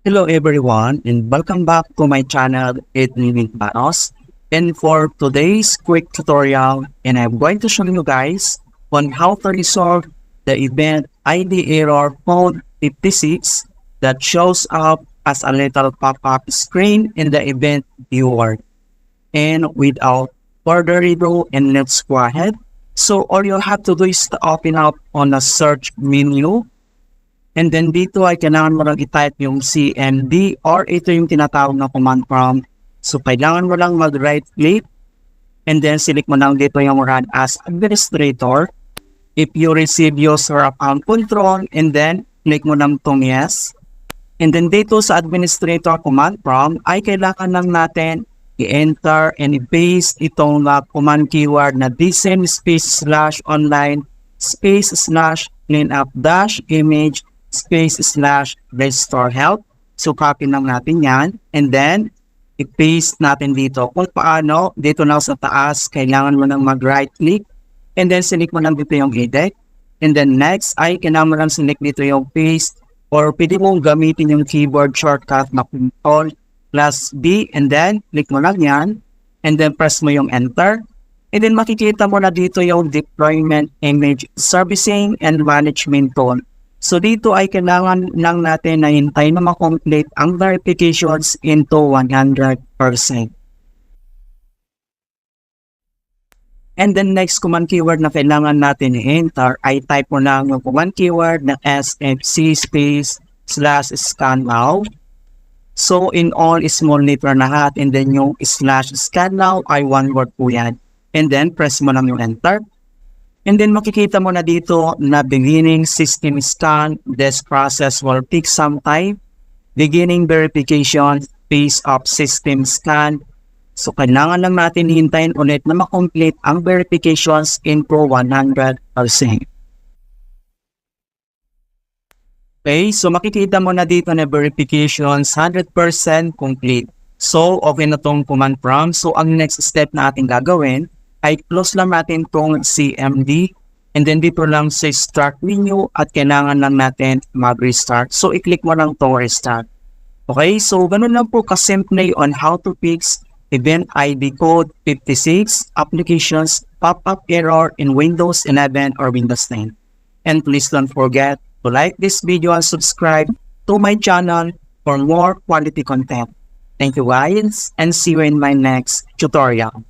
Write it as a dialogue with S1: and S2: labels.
S1: Hello everyone and welcome back to my channel Edmund Mindaros. And for today's quick tutorial, and I'm going to show you guys on how to resolve the event ID error code 56 that shows up as a little pop-up screen in the event viewer. And without further ado, and let's go ahead. So all you have to do is to open up on the search menu. And then dito ay kailangan mo lang i-type yung CMD or ito yung tinatawag na command prompt. So kailangan mo lang mag-right click and then select mo lang dito yung run as administrator. If you receive user account control and then click mo lang tong yes. And then dito sa administrator command prompt ay kailangan lang natin i-enter and i-paste itong command keyword na DISM /online /cleanup-image /RestoreHealth. So copy lang natin yan and then i-paste natin dito. Kung paano, dito lang sa taas, kailangan mo lang mag-right click and then select mo lang dito yung edit. And then next ay kailangan mo lang select dito yung paste or pwede mong gamitin yung keyboard shortcut na Ctrl+B and then click mo lang yan and then press mo yung enter. And then makikita mo na dito yung deployment image servicing and management tool. So dito ay kailangan lang natin na hintay na makomplete ang verifications into 100%. And then next command keyword na kailangan natin i-enter ay type mo lang yung command keyword na SFC /scannow. So in all small letter lahat and then yung /scannow ay one word po yan. And then press mo lang yung enter. And then makikita mo na dito na beginning system scan, this process will take some time. Beginning verification, phase of system scan. So kailangan lang natin hintayin ulit na makomplete ang verifications into 100%. Okay, so makikita mo na dito na verifications 100% complete. So okay na tong command prompt. So ang next step na ating gagawin ay close lang natin tong CMD and then dito lang sa start menu at kailangan lang natin mag-restart. So i-click mo lang tong restart. Okay, so ganun lang po kasimple on how to fix event ID code 56 applications pop-up error in Windows 11 or Windows 10. And please don't forget to like this video and subscribe to my channel for more quality content. Thank you guys and see you in my next tutorial.